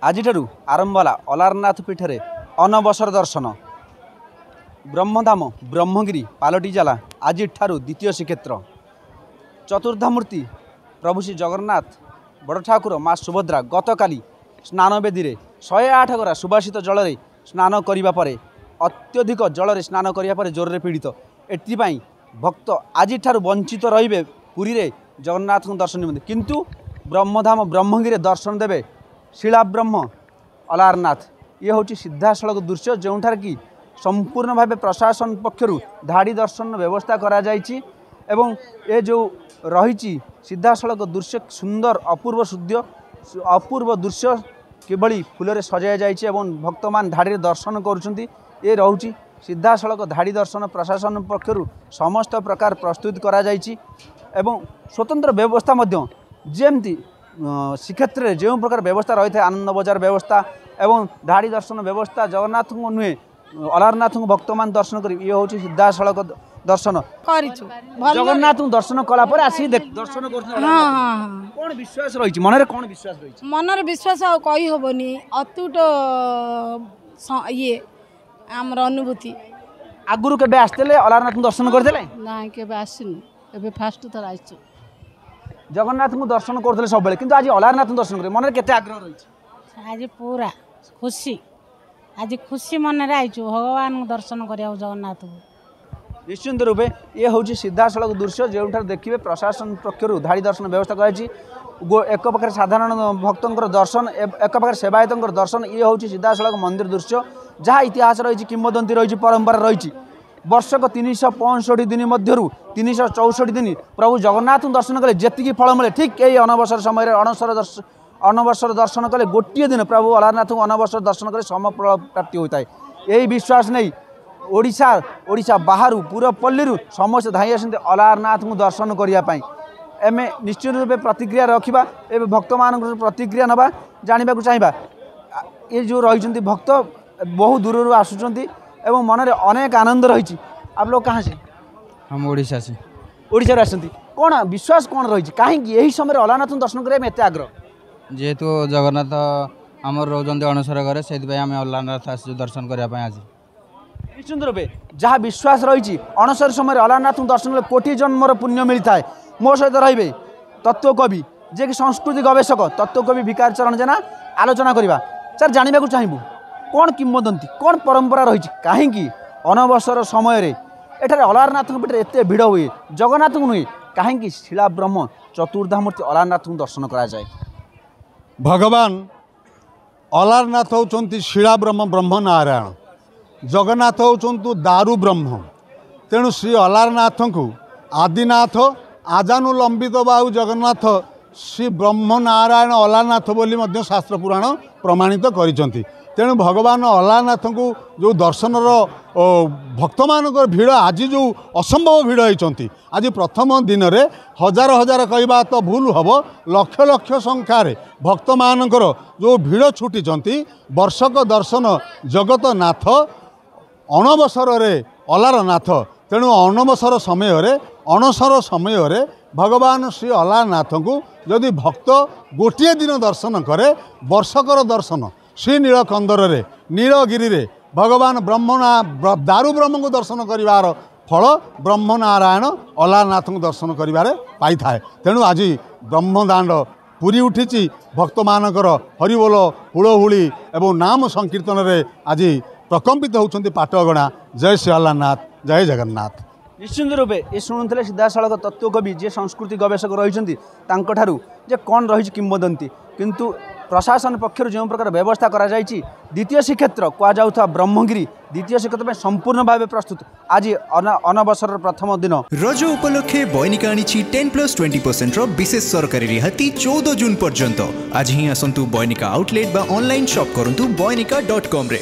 आज आरंभ होला अलारनाथ पीठ में अनवसर दर्शन ब्रह्मधाम ब्रह्मगिरी पालटिजाला आज द्वितीय श्रीक्षेत्र चतुर्धामूर्ति प्रभु श्री जगन्नाथ बड़ ठाकुर माँ सुभद्रा गतकाली स्नान बेदी में 108 गरा सुबासित जल में स्नान करने अत्यधिक जल में स्नान करने ज्वर पीड़ित एपाई भक्त आज वंचित रे पुरी रे जगन्नाथ को दर्शन निमंते किंतु ब्रह्मधाम ब्रह्मगिरी दर्शन देवे शिला ब्रह्म अलारनाथ ये हूँ सीधासलख दृश्य जो कि संपूर्ण भाव प्रशासन पक्षर धाड़ी दर्शन व्यवस्था करा जायछि एवं ये जो रही सीधासलख दृश्य सुंदर अपूर्व दृश्य किभली फूल सजाई जाइए एवं भक्त मान धाड़ी दर्शन करुँच ये रोचे सीधासलख धाड़ी दर्शन प्रशासन पक्षर समस्त प्रकार प्रस्तुत करा जाइछि एवं स्वतंत्र व्यवस्था जमती श्रीक्षेत्र में जो प्रकार व्यवस्था रही है आनंद बजार व्यवस्था एवं धाड़ी दर्शन व्यवस्था जगन्नाथ को नुहे अलारनाथ को भक्त मान दर्शन कर ये हूँ सीधासलख दर्शन जगन्नाथ को दर्शन कलापर आसी दर्शन कौन विश्वास रही मन कौन विश्वास रही मनर विश्वास कही हेनी अतुट ये आमर अनुभूति आगुरी के आसते अलारनाथ को दर्शन करते ना के आसनी फास्ट थर आसु जगन्नाथ को दर्शन करते सब किंतु आज अलारनाथ को दर्शन कर मन केते आग्रह रही आज पूरा खुशी आज खुशी मन आईचु भगवान को दर्शन करिया जगन्नाथ को निश्चिंत रूपे ये हूँ सीधासलख दृश्य जो देखिए प्रशासन पक्षर धाड़ी दर्शन व्यवस्था कराई एक पाखे साधारण भक्तर दर्शन एक पाखे सेवायत दर्शन ये हूँ सीधासलख मंदिर दृश्य जहाँ इतिहास रही किंवदंती रही परंपरा रही वर्षक 365 दिन मध्य 364 दिन प्रभु जगन्नाथ दर्शन कले जी फल मिले ठीक यही अनवसर समय अनवसर दर्शन कले गोटे दिन प्रभु अलारनाथ को अनवसर दर्शन कले समफल प्राप्ति होता है यही विश्वास नहीं ओडिशा बाहर पूरपल्ली समस्त धाई आसते अलारनाथ को दर्शन करने एम निश्चित रूप प्रतिक्रिया रखा ए भक्त मान प्रतिक्रिया नवा जानवा चाहिए ये जो रही भक्त बहु दूर आसुँच एवं मन में अनेक आनंद रही आप लोग कहाँ से हम ओडिशा से ओडिशा आसती कौन विश्वास कौन रही कहीं यही समय अलारनाथ दर्शन करने एत आग्रह जेहेतु जगन्नाथ आमर रोजंती अणसर घरे से आम अलारनाथ आस दर्शन करने आज निश्चित रूपे जहाँ विश्वास रही अणसर समय अलारनाथ दर्शन कले कोटि जन्मर पुण्य मिलता है मो सहित रे तत्वकवि जे कि संस्कृति गवेषक तत्वकवि भिकार चरण जेना आलोचना करवा सर जानवा चाहबू कौन किंवदंती कौन परंपरा रही कहीं अनवसर समय एठार अलारनाथ पीठ एत भिड़ हुए जगन्नाथ को नुहे कहीं शिला ब्रह्म चतुर्धामूर्ति अलारनाथ को दर्शन करा जाए भगवान अलारनाथ होचंती शिला ब्रह्म ब्रह्म नारायण जगन्नाथ होचंतु दारु ब्रह्म तेणु श्री अलारनाथ को आदिनाथ आजानुलंबित बाहु जगन्नाथ श्री ब्रह्म नारायण अलारनाथ बोली मध्य शास्त्र पुराण प्रमाणित करिसंती तेणु भगवान अलारनाथ को जो दर्शनर भक्त मान भिड़ आज जो असंभव भिड़ होती आज प्रथम दिन में हजार हजार कहवा तो भूल हम लक्ष लक्ष संख्यार भक्त मानकर जो भिड़ छुटी वर्षक दर्शन जगतनाथ अणवसर अलारनाथ तेणु अणवसर समय भगवान श्री अलारनाथ को यदि भक्त गोटे दिन दर्शन करे वर्षकर दर्शन श्री नीलकंदर नीलगिरी रे भगवान दारु ब्रह्म को दर्शन करिवार फल ब्रह्म नारायण अलारनाथ को दर्शन करिवारे पाई थाए तेणु आज ब्रह्मदांड पूरी उठी भक्त मानकर हरिबोल हुलहुली एवं नाम संकीर्तन रे आज प्रकम्पित होउछंती पाटगणा जय श्री अलारनाथ जय जगन्नाथ निश्चिंत रूपे ये शुणुले सीधासलख तत्वकवि जे संस्कृति गवेषक रही जे कौन रही किंवदंती किंतु प्रशासन पक्षर जो प्रकार व्यवस्था करा जायछि द्वितीय श्रीक्षेत्र कहुता ब्रह्मगिरी द्वितीय श्रीक्षेत्र में संपूर्ण भाव प्रस्तुत आज अनवसर प्रथम दिन रज उपलक्षे बयनिका आनी 10+20% विशेष सरकारी रिहाती 14 जून पर्यंत आज ही आसंतु बयनिका आउटलेट बा ऑनलाइन शॉप करंतु boynika.com रे।